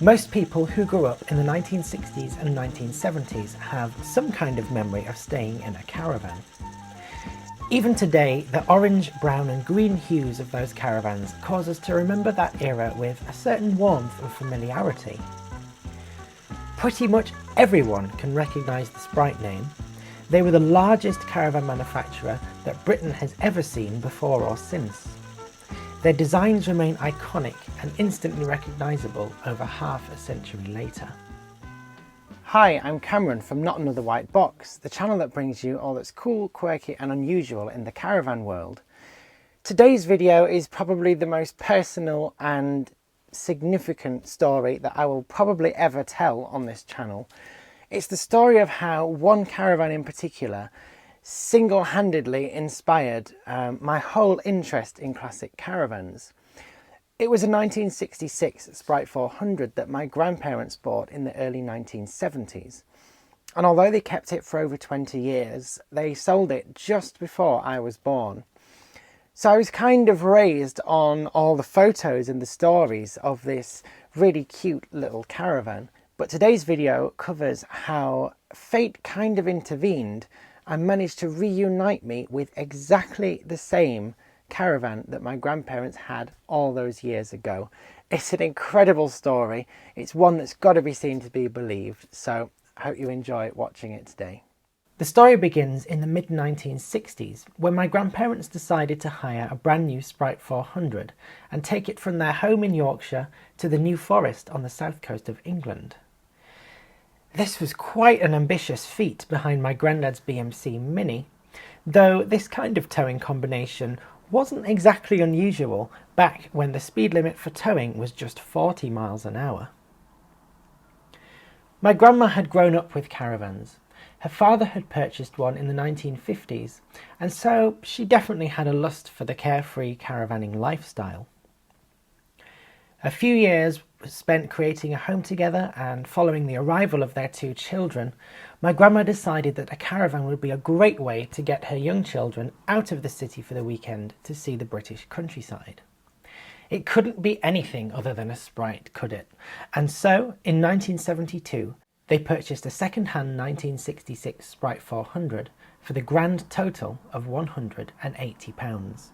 Most people who grew up in the 1960s and 1970s have some kind of memory of staying in a caravan. Even today, the orange, brown and green hues of those caravans cause us to remember that era with a certain warmth and familiarity. Pretty much everyone can recognise the Sprite name. They were the largest caravan manufacturer that Britain has ever seen before or since. Their designs remain iconic and instantly recognisable over half a century later. Hi, I'm Cameron from NotAnotherWhiteBox, the channel that brings you all that's cool, quirky and unusual in the caravan world. Today's video is probably the most personal and significant story that I will probably ever tell on this channel. It's the story of how one caravan in particular single-handedly inspired my whole interest in classic caravans. It was a 1966 Sprite 400 that my grandparents bought in the early 1970s. And although they kept it for over 20 years, they sold it just before I was born. So I was kind of raised on all the photos and the stories of this really cute little caravan. But today's video covers how fate kind of intervened and managed to reunite me with exactly the same caravan that my grandparents had all those years ago. It's an incredible story. It's one that's got to be seen to be believed. So I hope you enjoy watching it today. The story begins in the mid-1960s when my grandparents decided to hire a brand new Sprite 400 and take it from their home in Yorkshire to the New Forest on the south coast of England. This was quite an ambitious feat behind my granddad's BMC Mini, though this kind of towing combination wasn't exactly unusual back when the speed limit for towing was just 40 miles an hour. My grandma had grown up with caravans. Her father had purchased one in the 1950s, and so she definitely had a lust for the carefree caravanning lifestyle. A few years spent creating a home together, and following the arrival of their two children, my grandma decided that a caravan would be a great way to get her young children out of the city for the weekend to see the British countryside. It couldn't be anything other than a Sprite, could it? And so, in 1972, they purchased a second-hand 1966 Sprite 400 for the grand total of £180.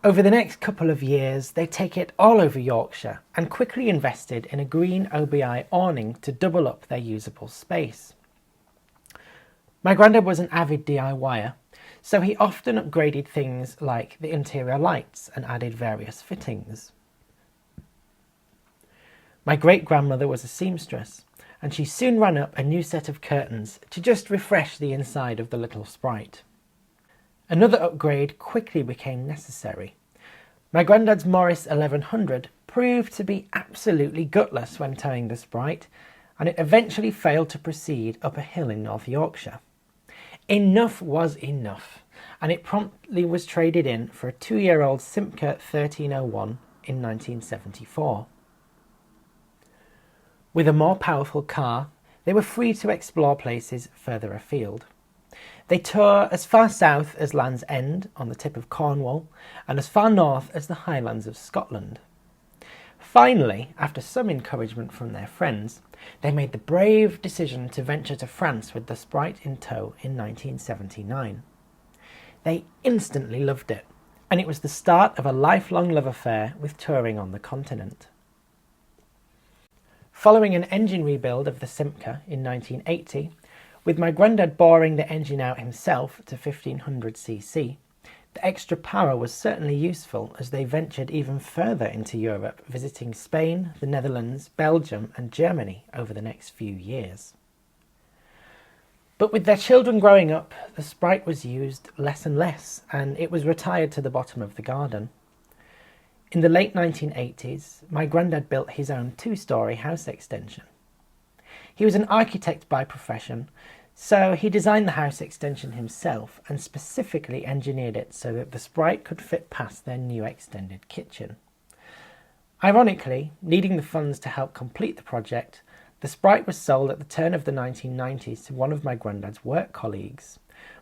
Over the next couple of years, they take it all over Yorkshire and quickly invested in a green OBI awning to double up their usable space. My granddad was an avid DIYer, so he often upgraded things like the interior lights and added various fittings. My great-grandmother was a seamstress, and she soon ran up a new set of curtains to just refresh the inside of the little Sprite. Another upgrade quickly became necessary. My granddad's Morris 1100 proved to be absolutely gutless when towing the Sprite, and it eventually failed to proceed up a hill in North Yorkshire. Enough was enough, and it promptly was traded in for a 2-year-old Simca 1301 in 1974. With a more powerful car, they were free to explore places further afield. They tour as far south as Land's End on the tip of Cornwall and as far north as the Highlands of Scotland. Finally, after some encouragement from their friends, they made the brave decision to venture to France with the Sprite in tow in 1979. They instantly loved it, and it was the start of a lifelong love affair with touring on the continent. Following an engine rebuild of the Simca in 1980, with my granddad boring the engine out himself to 1500cc, the extra power was certainly useful as they ventured even further into Europe, visiting Spain, the Netherlands, Belgium and Germany over the next few years. But with their children growing up, the Sprite was used less and less, and it was retired to the bottom of the garden. In the late 1980s, my granddad built his own 2-storey house extension. He was an architect by profession, so he designed the house extension himself and specifically engineered it so that the Sprite could fit past their new extended kitchen. Ironically, needing the funds to help complete the project, the Sprite was sold at the turn of the 1990s to one of my granddad's work colleagues.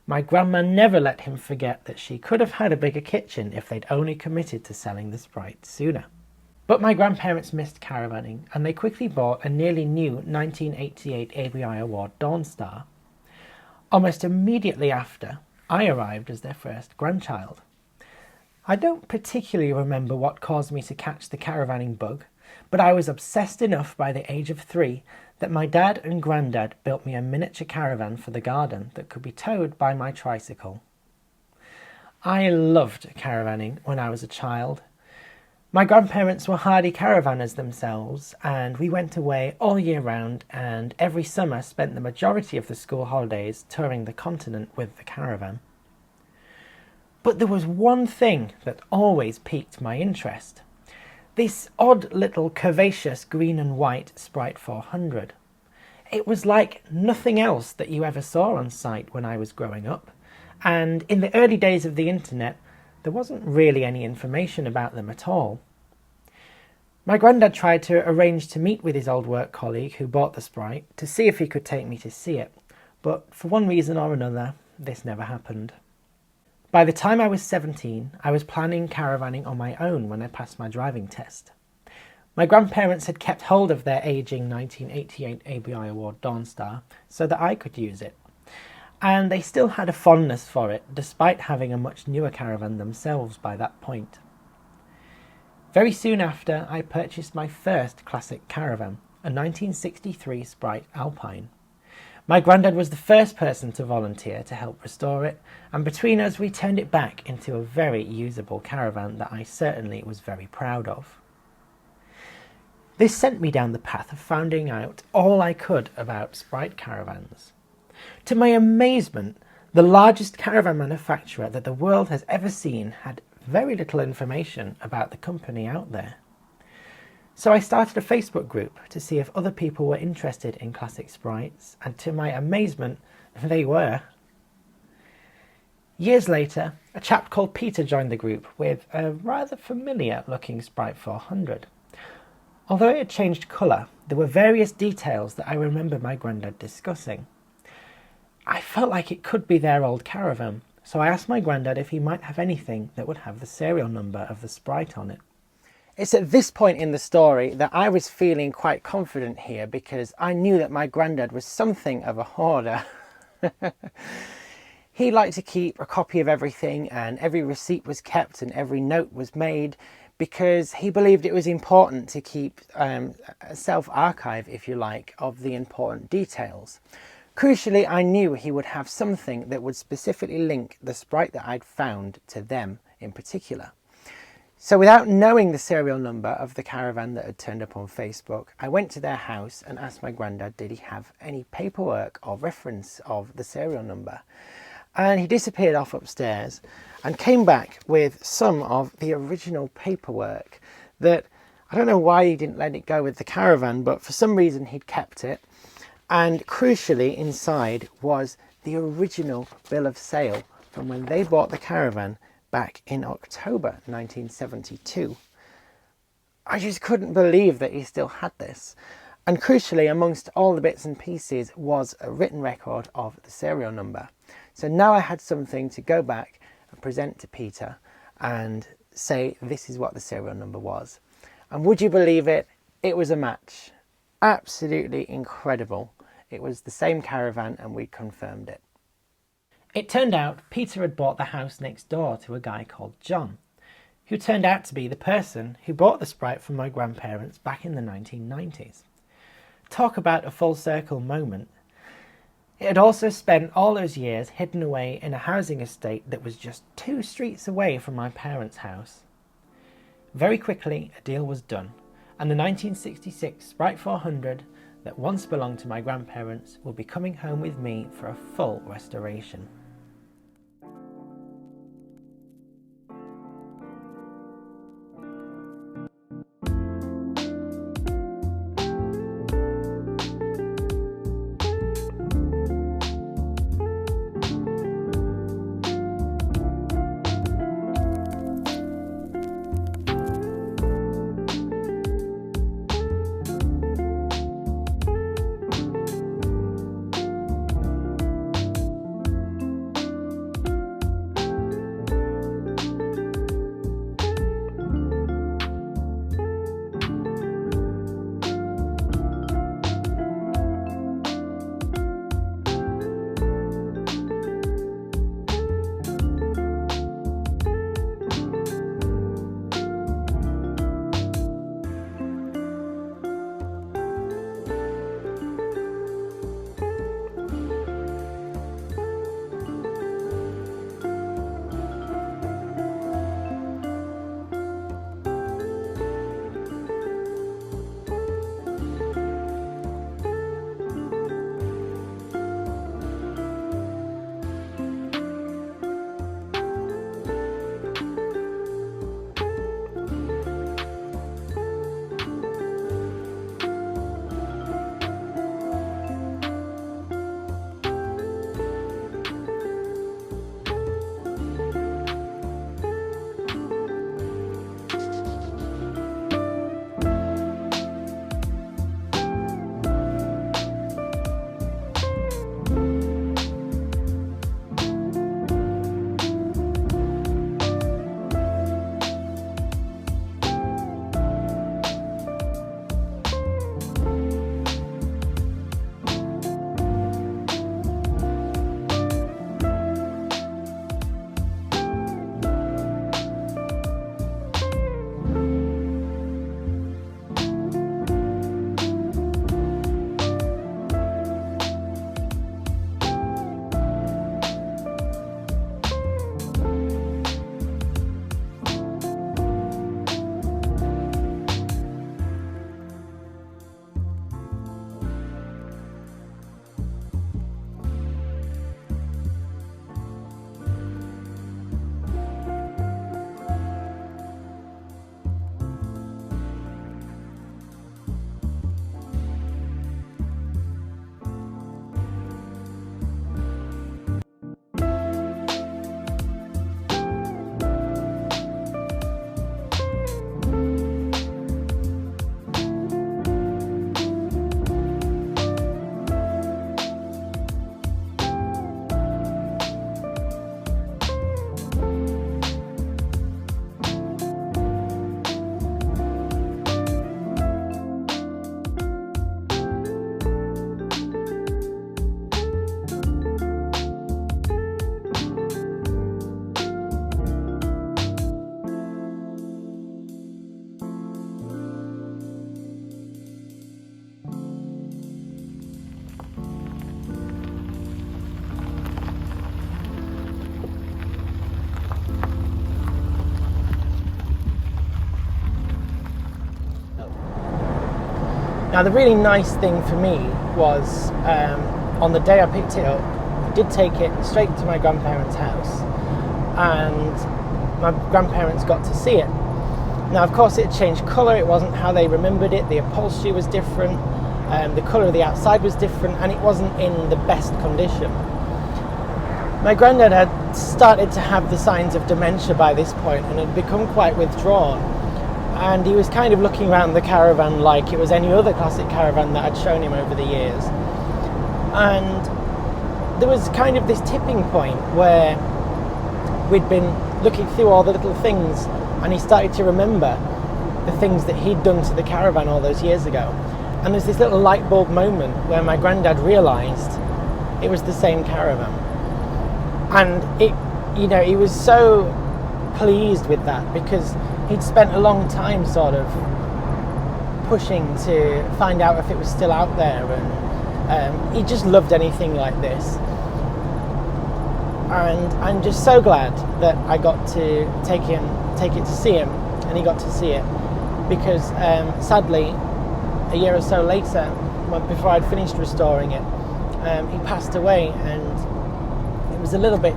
My grandma never let him forget that she could have had a bigger kitchen if they'd only committed to selling the Sprite sooner. But my grandparents missed caravanning, and they quickly bought a nearly new 1988 ABI Award Dawnstar. Almost immediately after, I arrived as their first grandchild. I don't particularly remember what caused me to catch the caravanning bug, but I was obsessed enough by the age of 3 that my dad and Grandad built me a miniature caravan for the garden that could be towed by my tricycle. I loved caravanning when I was a child. My grandparents were hardy caravanners themselves, and we went away all year round and every summer spent the majority of the school holidays touring the continent with the caravan. But there was one thing that always piqued my interest. This odd little curvaceous green and white Sprite 400. It was like nothing else that you ever saw on site when I was growing up, and in the early days of the internet there wasn't really any information about them at all. My granddad tried to arrange to meet with his old work colleague who bought the Sprite to see if he could take me to see it, but for one reason or another this never happened. By the time I was 17, I was planning caravanning on my own when I passed my driving test. My grandparents had kept hold of their ageing 1988 ABI Award Dawnstar so that I could use it, and they still had a fondness for it despite having a much newer caravan themselves by that point. Very soon after, I purchased my first classic caravan, a 1963 Sprite Alpine. My granddad was the first person to volunteer to help restore it, and between us we turned it back into a very usable caravan that I certainly was very proud of. This sent me down the path of finding out all I could about Sprite caravans. To my amazement, the largest caravan manufacturer that the world has ever seen had very little information about the company out there. So I started a Facebook group to see if other people were interested in classic Sprites, and to my amazement, they were. Years later, a chap called Peter joined the group with a rather familiar looking Sprite 400. Although it had changed colour, there were various details that I remember my granddad discussing. I felt like it could be their old caravan, so I asked my granddad if he might have anything that would have the serial number of the Sprite on it. It's at this point in the story that I was feeling quite confident here, because I knew that my granddad was something of a hoarder. He liked to keep a copy of everything, and every receipt was kept and every note was made, because he believed it was important to keep a self-archive, if you like, of the important details. Crucially, I knew he would have something that would specifically link the Sprite that I'd found to them in particular. So without knowing the serial number of the caravan that had turned up on Facebook, I went to their house and asked my granddad did he have any paperwork or reference of the serial number. And he disappeared off upstairs and came back with some of the original paperwork that, I don't know why he didn't let it go with the caravan, but for some reason he'd kept it. And crucially, inside was the original bill of sale from when they bought the caravan back in October 1972. I just couldn't believe that he still had this. And crucially, amongst all the bits and pieces was a written record of the serial number. So now I had something to go back and present to Peter and say this is what the serial number was. And would you believe it? It was a match. Absolutely incredible. It was the same caravan and we confirmed it. It turned out Peter had bought the house next door to a guy called John, who turned out to be the person who bought the Sprite from my grandparents back in the 1990s. Talk about a full circle moment. It had also spent all those years hidden away in a housing estate that was just 2 streets away from my parents' house. Very quickly a deal was done, and the 1966 Sprite 400 that once belonged to my grandparents will be coming home with me for a full restoration. Now the really nice thing for me was on the day I picked it up, I did take it straight to my grandparents' house, and my grandparents got to see it. Now of course it changed colour, it wasn't how they remembered it, the upholstery was different, the colour of the outside was different, and it wasn't in the best condition. My granddad had started to have the signs of dementia by this point and had become quite withdrawn, and he was kind of looking around the caravan like it was any other classic caravan that I'd shown him over the years. And there was kind of this tipping point where we'd been looking through all the little things, and he started to remember the things that he'd done to the caravan all those years ago. And there's this little light bulb moment where my granddad realised it was the same caravan. And it, you know, he was so pleased with that because he'd spent a long time sort of pushing to find out if it was still out there, and he just loved anything like this. And I'm just so glad that I got to take it to see him, and he got to see it, because sadly a year or so later, before I'd finished restoring it, he passed away, and it was a little bit,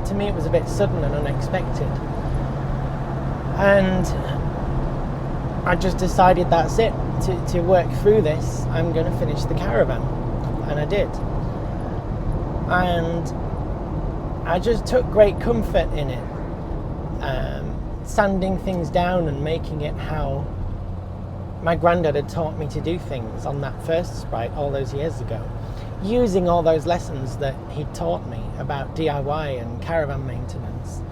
to me it was a bit sudden and unexpected. And I just decided that's it, to work through this, I'm going to finish the caravan, and I did. And I just took great comfort in it, sanding things down and making it how my granddad had taught me to do things on that first Sprite all those years ago, using all those lessons that he'd taught me about DIY and caravan maintenance.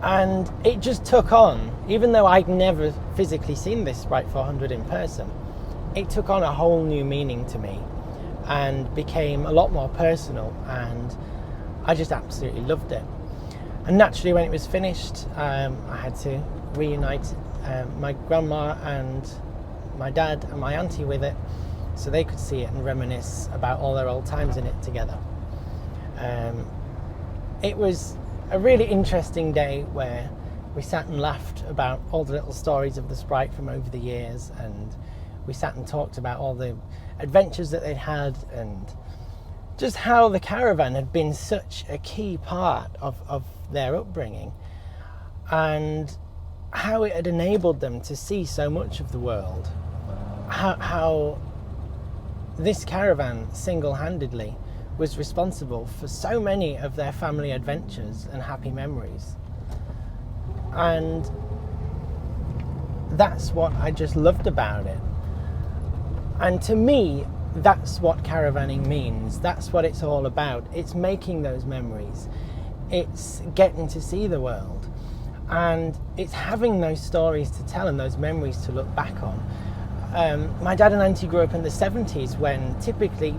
And it just took on, even though I'd never physically seen this Sprite 400 in person, it took on a whole new meaning to me and became a lot more personal, and I just absolutely loved it. And naturally, when it was finished, I had to reunite my grandma and my dad and my auntie with it, so they could see it and reminisce about all their old times in it together. It was a really interesting day where we sat and laughed about all the little stories of the Sprite from over the years, and we sat and talked about all the adventures that they'd had, and just how the caravan had been such a key part of their upbringing, and how it had enabled them to see so much of the world. How this caravan single-handedly was responsible for so many of their family adventures and happy memories. And that's what I just loved about it. And to me, that's what caravanning means. That's what it's all about. It's making those memories. It's getting to see the world. And it's having those stories to tell and those memories to look back on. My dad and auntie grew up in the 70s, when typically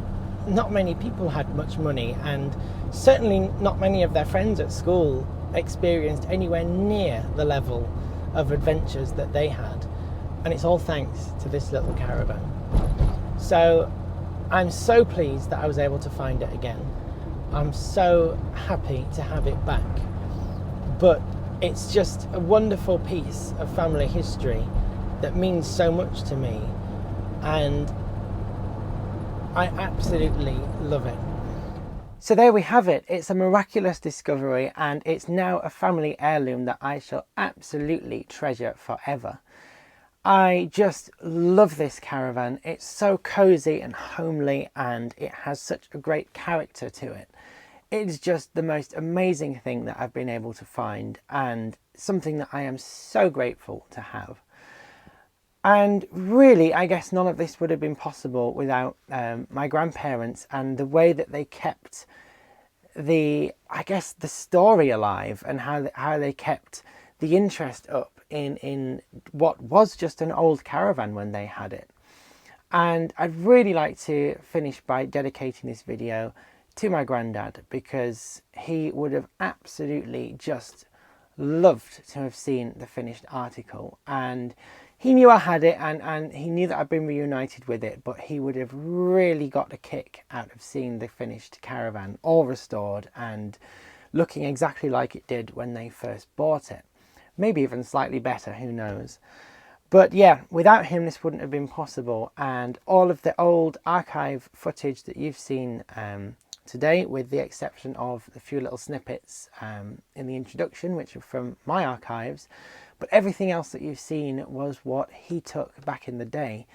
not many people had much money, and certainly not many of their friends at school experienced anywhere near the level of adventures that they had. And it's all thanks to this little caravan. So I'm so pleased that I was able to find it again. I'm so happy to have it back. But it's just a wonderful piece of family history that means so much to me, and I absolutely love it. So there we have it. It's a miraculous discovery, and it's now a family heirloom that I shall absolutely treasure forever. I just love this caravan. It's so cozy and homely, and it has such a great character to it. It's just the most amazing thing that I've been able to find, and something that I am so grateful to have. And really, I guess none of this would have been possible without my grandparents, and the way that they kept the story alive, and how they kept the interest up in what was just an old caravan when they had it. And I'd really like to finish by dedicating this video to my granddad, because he would have absolutely just loved to have seen the finished article. And he knew I had it, and he knew that I'd been reunited with it, but he would have really got a kick out of seeing the finished caravan, all restored and looking exactly like it did when they first bought it. Maybe even slightly better, who knows. But yeah, without him this wouldn't have been possible, and all of the old archive footage that you've seen today, with the exception of a few little snippets in the introduction which are from my archives, but everything else that you've seen was what he took back in the day.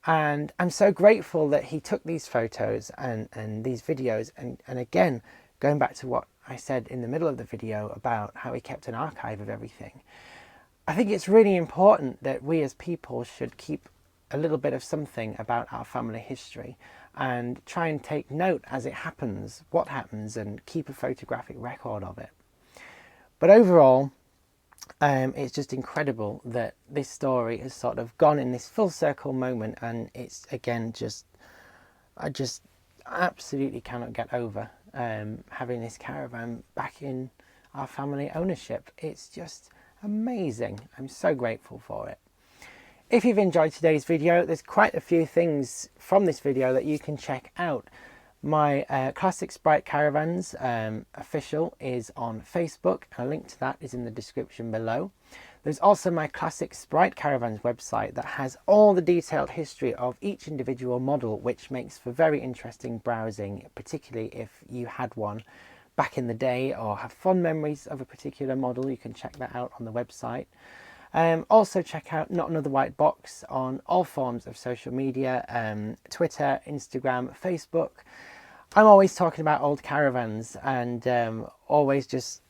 And I'm so grateful that he took these photos and these videos, and again, going back to what I said in the middle of the video about how he kept an archive of everything. I think it's really important that we as people should keep a little bit of something about our family history and try and take note as it happens, what happens, and keep a photographic record of it. But overall, it's just incredible that this story has sort of gone in this full circle moment, and it's again I just absolutely cannot get over having this caravan back in our family ownership. It's just amazing. I'm so grateful for it. If you've enjoyed today's video, there's quite a few things from this video that you can check out. My Classic Sprite Caravans official is on Facebook, and a link to that is in the description below. There's also my Classic Sprite Caravans website that has all the detailed history of each individual model, which makes for very interesting browsing, particularly if you had one back in the day or have fond memories of a particular model. You can check that out on the website. Also check out NotAnotherWhiteBox on all forms of social media, Twitter, Instagram, Facebook. I'm always talking about old caravans and always just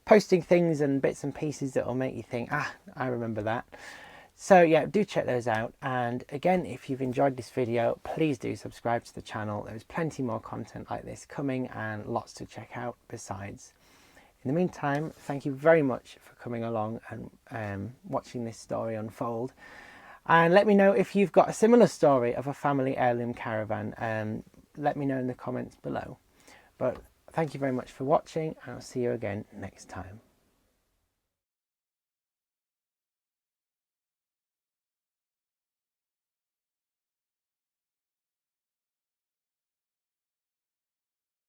posting things and bits and pieces that will make you think, I remember that. So yeah, do check those out. And again, if you've enjoyed this video, please do subscribe to the channel. There's plenty more content like this coming and lots to check out besides. In the meantime, thank you very much for coming along and watching this story unfold. And let me know if you've got a similar story of a family heirloom caravan. Let me know in the comments below. But thank you very much for watching, and I'll see you again next time.